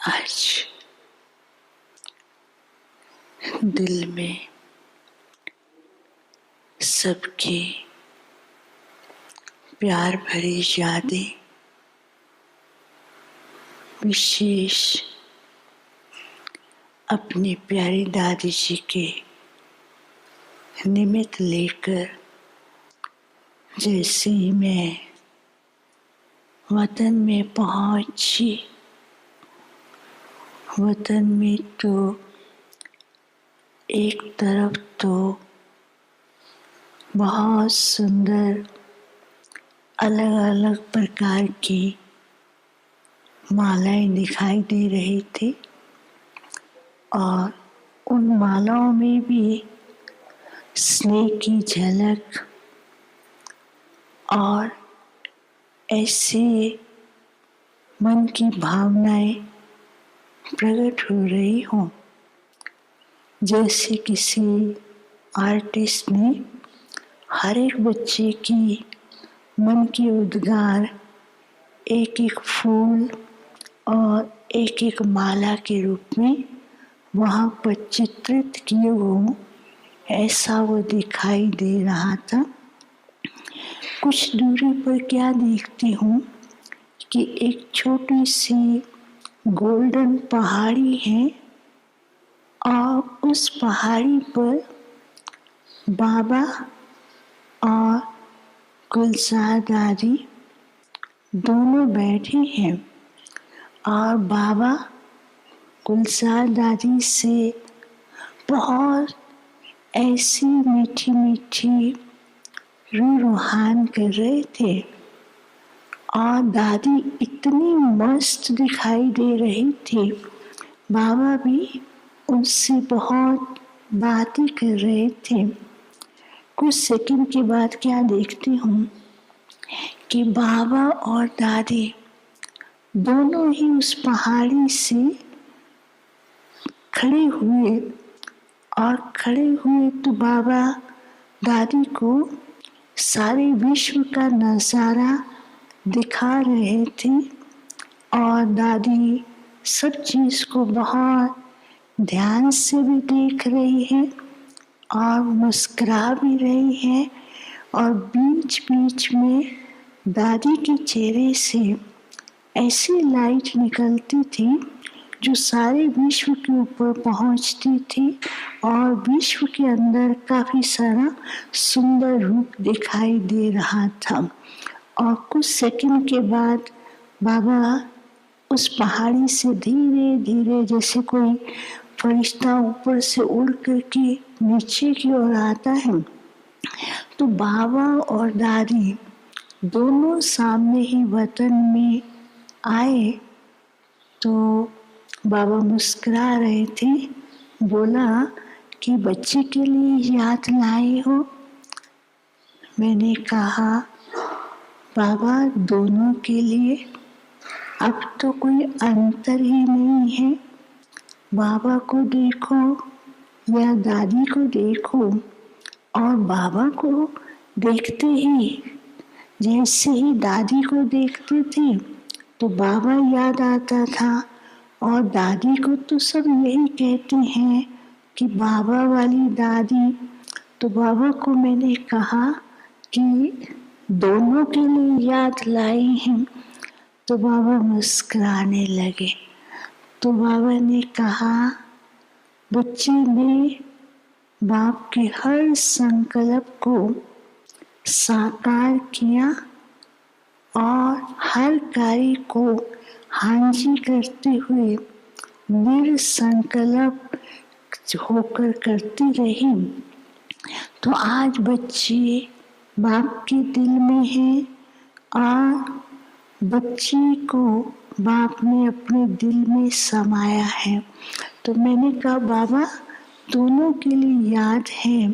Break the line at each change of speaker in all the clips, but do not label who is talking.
आज दिल में सबकी प्यार भरी यादें विशेष अपनी प्यारी दादी जी के निमित्त लेकर जैसे ही मैं वतन में पहुंची, वतन में तो एक तरफ तो बहुत सुंदर अलग अलग प्रकार की मालाएं दिखाई दे रही थी और उन मालाओं में भी स्नेह की झलक और ऐसे मन की भावनाएं प्रकट हो रही हों जैसे किसी आर्टिस्ट ने हर एक बच्चे की मन की उद्गार एक एक फूल और एक एक माला के रूप में वहाँ पर चित्रित किए हों, ऐसा वो दिखाई दे रहा था। कुछ दूरी पर क्या देखती हूँ कि एक छोटी सी गोल्डन पहाड़ी है और उस पहाड़ी पर बाबा और गुलजार दादी दोनों बैठे हैं और बाबा गुलजार दादी से बहुत ऐसी मीठी मीठी रूहान कर रहे थे और दादी इतनी मस्त दिखाई दे रही थी। बाबा भी उनसे बहुत बातें कर रहे थे। कुछ सेकंड के बाद क्या देखती हूँ कि बाबा और दादी दोनों ही उस पहाड़ी से खड़े हुए और खड़े हुए तो बाबा दादी को सारे विश्व का नज़ारा दिखा रहे थे और दादी सब चीज़ को बहुत ध्यान से भी देख रही है और मुस्कुरा भी रही है और बीच बीच में दादी के चेहरे से ऐसी लाइट निकलती थी जो सारे विश्व के ऊपर पहुंचती थी और विश्व के अंदर काफ़ी सारा सुंदर रूप दिखाई दे रहा था। और कुछ सेकंड के बाद बाबा उस पहाड़ी से धीरे धीरे जैसे कोई फरिश्ता ऊपर से उड़ करके नीचे की ओर आता है, तो बाबा और दादी दोनों सामने ही वतन में आए। तो बाबा मुस्कुरा रहे थे, बोला कि बच्चे के लिए याद लाए हो। मैंने कहा बाबा दोनों के लिए, अब तो कोई अंतर ही नहीं है। बाबा को देखो या दादी को देखो और बाबा को देखते ही जैसे ही दादी को देखते थे तो बाबा याद आता था और दादी को तो सब यही कहते हैं कि बाबा वाली दादी। तो बाबा को मैंने कहा कि दोनों के लिए याद लाई हैं। तो बाबा मुस्कुराने लगे। तो बाबा ने कहा बच्चे ने बाप के हर संकल्प को साकार किया और हर कार्य को हांजी करते हुए निरसंकल्प होकर करती रही। तो आज बच्चे बाप के दिल में है और बच्चे को बाप ने अपने दिल में समाया है। तो मैंने कहा बाबा दोनों के लिए याद है।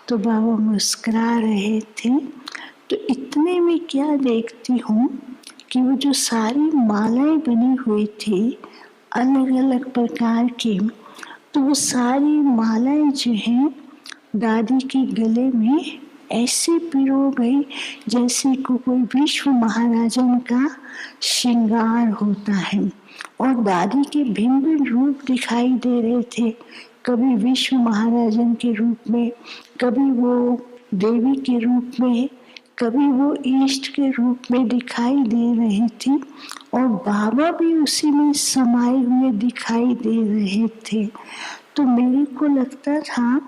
तो बाबा मुस्कुरा रहे थे। तो इतने में क्या देखती हूँ कि वो जो सारी मालाएं बनी हुई थी अलग अलग प्रकार की, तो वो सारी मालाएं जो हैं दादी के गले में ऐसे पिरो गई जैसे को कोई विश्व महाराजन का श्रृंगार होता है। और दादी के भिन्न भिन्न रूप दिखाई दे रहे थे, कभी विश्व महाराजन के रूप में, कभी वो देवी के रूप में, कभी वो इष्ट के रूप में दिखाई दे रही थी। और बाबा भी उसी में समाये हुए दिखाई दे रहे थे। तो मेरे को लगता था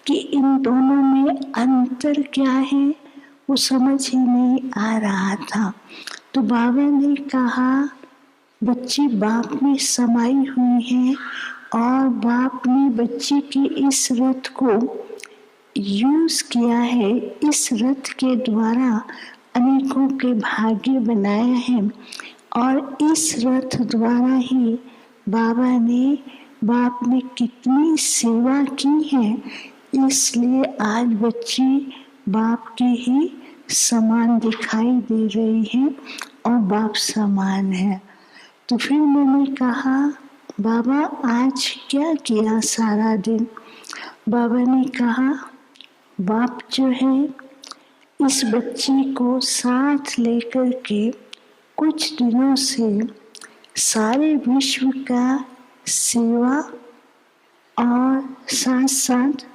कि इन दोनों में अंतर क्या है वो समझ ही नहीं आ रहा था। तो बाबा ने कहा बच्ची बाप में समाई हुई है और बाप ने बच्ची के इस रथ को यूज किया है, इस रथ के द्वारा अनेकों के भाग्य बनाया है। और इस रथ द्वारा ही बाप ने कितनी सेवा की है, इसलिए आज बच्ची बाप के ही समान दिखाई दे रही है और बाप समान है। तो फिर मैंने कहा बाबा आज क्या किया सारा दिन? बाबा ने कहा बाप जो है इस बच्ची को साथ लेकर के कुछ दिनों से सारे विश्व का सेवा और साथ साथ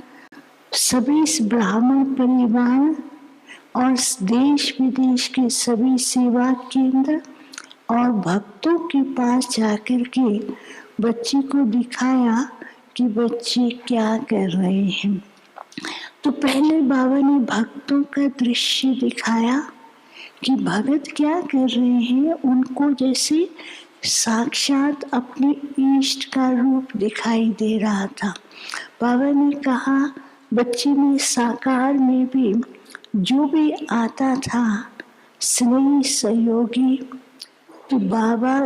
सभी ब्राह्मण परिवार और देश विदेश के सभी सेवा केंद्र और भक्तों के पास जाकर के बच्ची को दिखाया कि बच्चे क्या कर रहे हैं। तो पहले बाबा ने भक्तों का दृश्य दिखाया कि भगत क्या कर रहे हैं, उनको जैसे साक्षात अपने इष्ट का रूप दिखाई दे रहा था। बाबा ने कहा बच्ची में साकार में भी जो भी आता था स्नेही सहयोगी, तो बाबा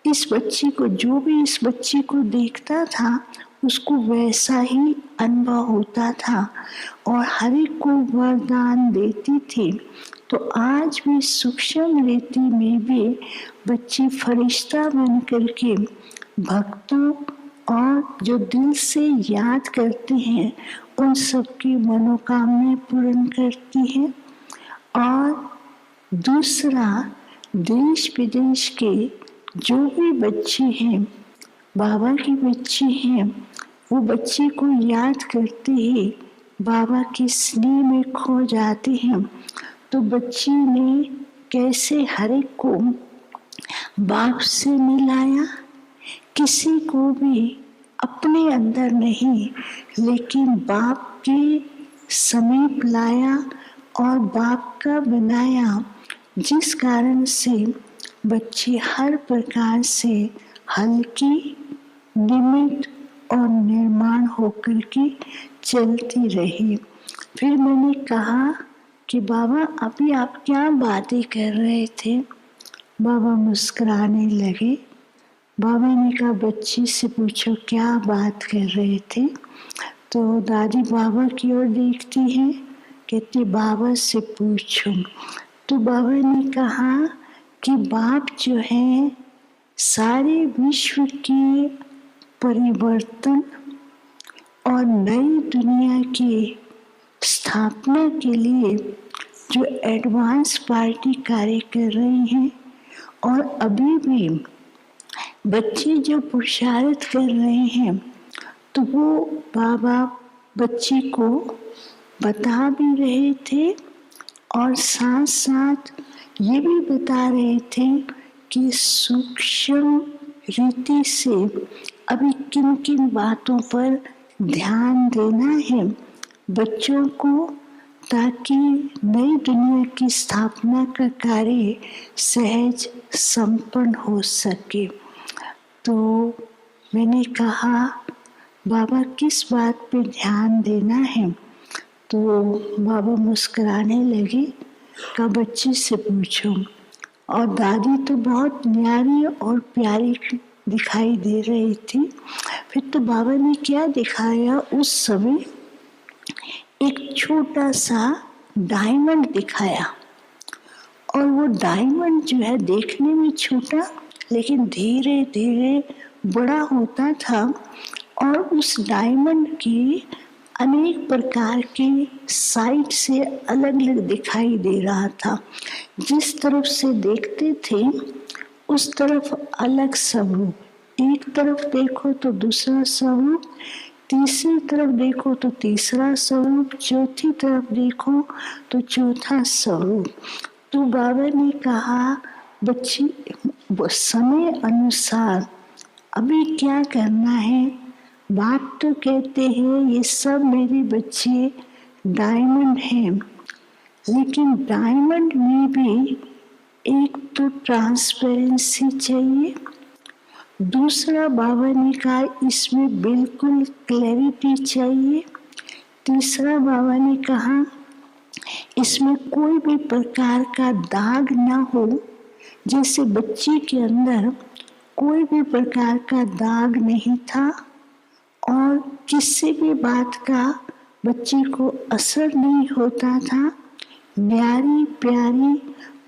इस बच्ची को जो भी इस बच्ची को देखता था उसको वैसा ही अनुभव होता था और हर एक को वरदान देती थी। तो आज भी सूक्ष्म रीति में भी बच्चे फरिश्ता बन करके भक्तों और जो दिल से याद करते हैं उन सबकी मनोकामनाएं पूर्ण करती हैं। और दूसरा, देश विदेश के जो भी बच्चे हैं, बाबा की बच्चे हैं, वो बच्चे को याद करते ही बाबा के स्नेह में खो जाते हैं। तो बच्ची ने कैसे हर एक को बाप से मिलाया, किसी को भी अपने अंदर नहीं लेकिन बाप के समीप लाया और बाप का बनाया, जिस कारण से बच्ची हर प्रकार से हल्की, निमित और निर्माण होकर के चलती रही। फिर मैंने कहा कि बाबा अभी आप क्या बातें कर रहे थे? बाबा मुस्कुराने लगे। बाबा ने कहा बच्ची से पूछो क्या बात कर रहे थे? तो दादी बाबा की ओर देखती है, कहती बाबा से पूछो। तो बाबा ने कहा कि बाप जो है सारे विश्व के परिवर्तन और नई दुनिया की स्थापना के लिए जो एडवांस पार्टी कार्य कर रही हैं और अभी भी बच्चे जो पुरुषार्थ कर रहे हैं, तो वो बाबा बच्चे को बता भी रहे थे और साथ साथ ये भी बता रहे थे कि सूक्ष्म रीति से अभी किन किन बातों पर ध्यान देना है बच्चों को, ताकि नई दुनिया की स्थापना का कार्य सहज संपन्न हो सके। तो मैंने कहा बाबा किस बात पे ध्यान देना है? तो बाबा मुस्कुराने लगे, कहा बच्ची से पूछो। और दादी तो बहुत न्यारी और प्यारी दिखाई दे रही थी। फिर तो बाबा ने क्या दिखाया, उस समय एक छोटा सा डायमंड दिखाया। और वो डायमंड जो है देखने में छोटा लेकिन धीरे धीरे बड़ा होता था। और उस डायमंड के अनेक प्रकार के साइड से अलग अलग दिखाई दे रहा था। जिस तरफ से देखते थे उस तरफ अलग स्वरूप, एक तरफ देखो तो दूसरा स्वरूप, तीसरी तरफ देखो तो तीसरा स्वरूप, चौथी तरफ देखो तो चौथा स्वरूप। तो बाबा ने कहा बच्ची समय अनुसार अभी क्या करना है। बाप तो कहते हैं ये सब मेरे बच्चे डायमंड हैं, लेकिन डायमंड में भी एक तो ट्रांसपेरेंसी चाहिए, दूसरा बाबा ने कहा इसमें बिल्कुल क्लैरिटी चाहिए, तीसरा बाबा ने कहा इसमें कोई भी प्रकार का दाग ना हो। जैसे बच्चे के अंदर कोई भी प्रकार का दाग नहीं था और किसी भी बात का बच्चे को असर नहीं होता था, न्यारी प्यारी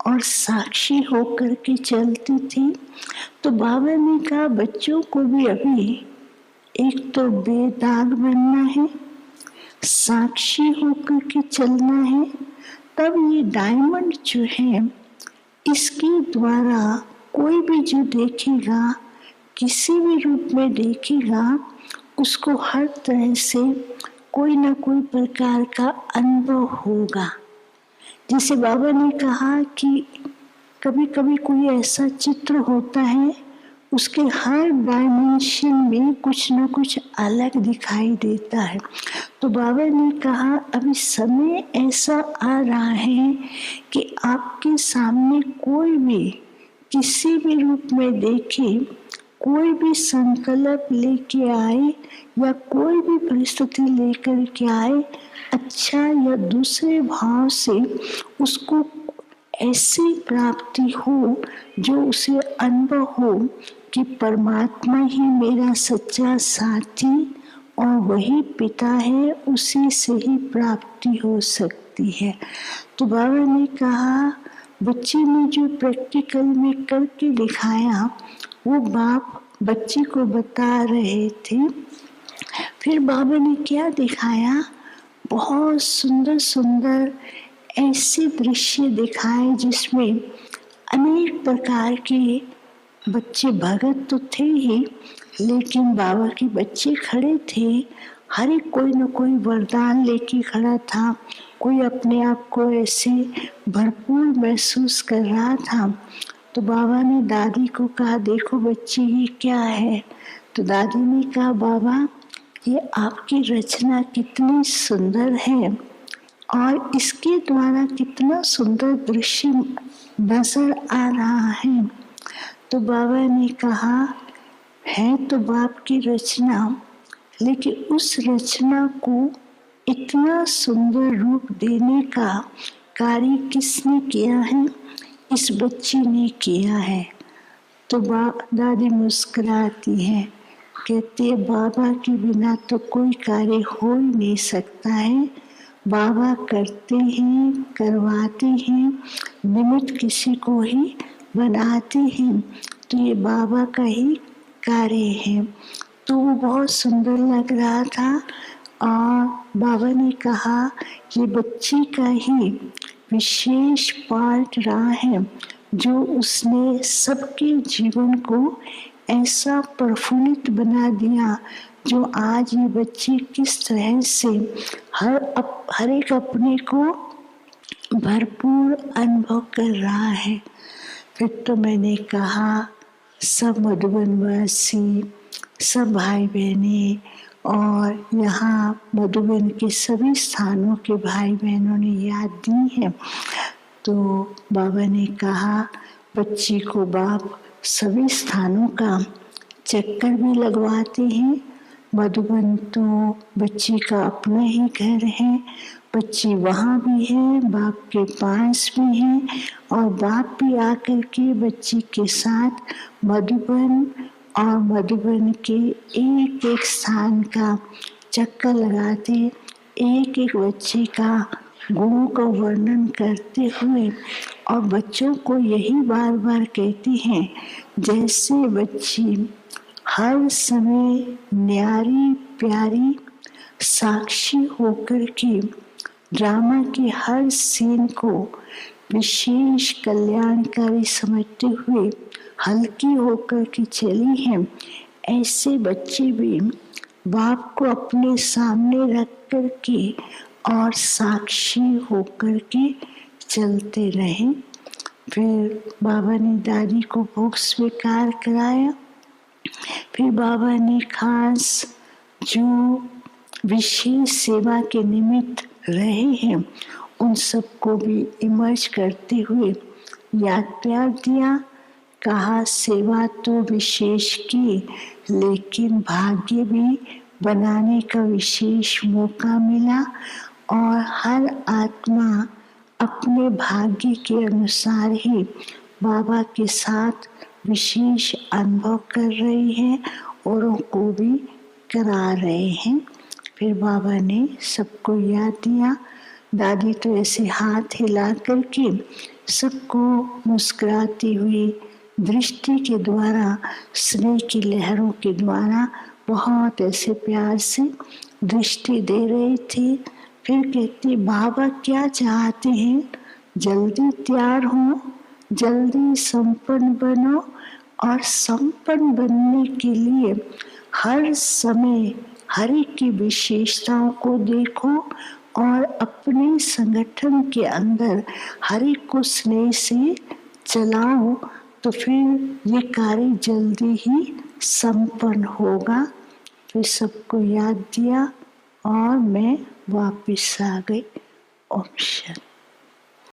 और साक्षी होकर के चलती थी। तो बाबा ने कहा बच्चों को भी अभी एक तो बेदाग बनना है, साक्षी होकर के चलना है, तब ये डायमंड जो है इसके द्वारा कोई भी जो देखेगा, किसी भी रूप में देखेगा, उसको हर तरह से कोई ना कोई प्रकार का अनुभव होगा। जैसे बाबा ने कहा कि कभी कभी कोई ऐसा चित्र होता है उसके हर डायमेंशन में कुछ ना कुछ अलग दिखाई देता है। तो बाबा ने कहा अभी समय ऐसा आ रहा है कि आपके सामने कोई भी किसी भी रूप में देखे, कोई भी संकल्प लेके आए या कोई भी परिस्थिति लेकर के आए, अच्छा या दूसरे भाव से उसको ऐसी प्राप्ति हो जो उसे अनुभव हो कि परमात्मा ही मेरा सच्चा साथी और वही पिता है, उसी से ही प्राप्ति हो सकती है। तो बाबा ने कहा बच्चे ने जो प्रैक्टिकल में करके दिखाया वो बाप बच्चे को बता रहे थे। फिर बाबा ने क्या दिखाया, बहुत सुंदर सुंदर ऐसे दृश्य दिखाए जिसमें अनेक प्रकार के बच्चे, भगत तो थे ही लेकिन बाबा के बच्चे खड़े थे। हर एक कोई न कोई वरदान लेके खड़ा था, कोई अपने आप को ऐसे भरपूर महसूस कर रहा था। तो बाबा ने दादी को कहा देखो बच्ची ये क्या है। तो दादी ने कहा बाबा ये आपकी रचना कितनी सुंदर है और इसके द्वारा कितना सुंदर दृश्य नजर आ रहा है। तो बाबा ने कहा है तो बाप की रचना, लेकिन उस रचना को इतना सुंदर रूप देने का कार्य किसने किया है, इस बच्ची ने किया है। तो दादी मुस्कुराती है, कहती है बाबा के बिना तो कोई कार्य हो ही नहीं सकता है। बाबा करते हैं, करवाते हैं, निमित्त किसी को ही बनाते हैं, तो ये बाबा का ही कार्य है। तो वो बहुत सुंदर लग रहा था और बाबा ने कहा ये बच्ची का ही विशेष पार्ट रहा है जो उसने सबके जीवन को ऐसा प्रफुल्लित बना दिया, जो आज ये बच्ची किस तरह से हर एक अपने को भरपूर अनुभव कर रहा है। फिर तो मैंने कहा सब मधुबनवासी, सब भाई बहनें और यहाँ मधुबन के सभी स्थानों के भाई बहनों ने याद दी है। तो बाबा ने कहा बच्ची को बाप सभी स्थानों का चक्कर भी लगवाते हैं। मधुबन तो बच्ची का अपना ही घर है, बच्ची वहाँ भी है, बाप के पास भी है और बाप भी आकर के बच्ची के साथ मधुबन और मधुबन के एक एक स्थान का चक्कर लगाते, एक एक बच्चे का गुणों का वर्णन करते हुए और बच्चों को यही बार बार कहती हैं जैसे बच्ची हर समय न्यारी प्यारी साक्षी होकर के ड्रामा के हर सीन को विशेष कल्याणकारी समझते हुए हल्की होकर के चली हैं, ऐसे बच्चे भी बाप को अपने सामने रख कर के और साक्षी होकर के चलते रहे। फिर बाबा ने दादी को भोग स्वीकार कराया। फिर बाबा ने खास जो विशेष सेवा के निमित्त रहे हैं उन सबको भी इमर्ज करते हुए याद प्यार दिया। कहा सेवा तो विशेष की, लेकिन भाग्य भी बनाने का विशेष मौका मिला और हर आत्मा अपने भाग्य के अनुसार ही बाबा के साथ विशेष अनुभव कर रही है, औरों को भी करा रहे हैं। फिर बाबा ने सबको याद दिया। दादी तो ऐसे हाथ हिला करके सबको मुस्कुराती हुई दृष्टि के द्वारा, स्नेह की लहरों के द्वारा बहुत ऐसे प्यार से दृष्टि दे रही थी। फिर कहती, बाबा क्या चाहते हैं? जल्दी तैयार हो, जल्दी संपन्न बनो, और संपन्न बनने के लिए हर समय हरि की विशेषताओं को देखो और अपने संगठन के अंदर हरि को स्नेह से चलाओ, तो फिर ये कार्य जल्दी ही संपन्न होगा। फिर सबको याद दिया और मैं वापस आ गई। ओम शांति।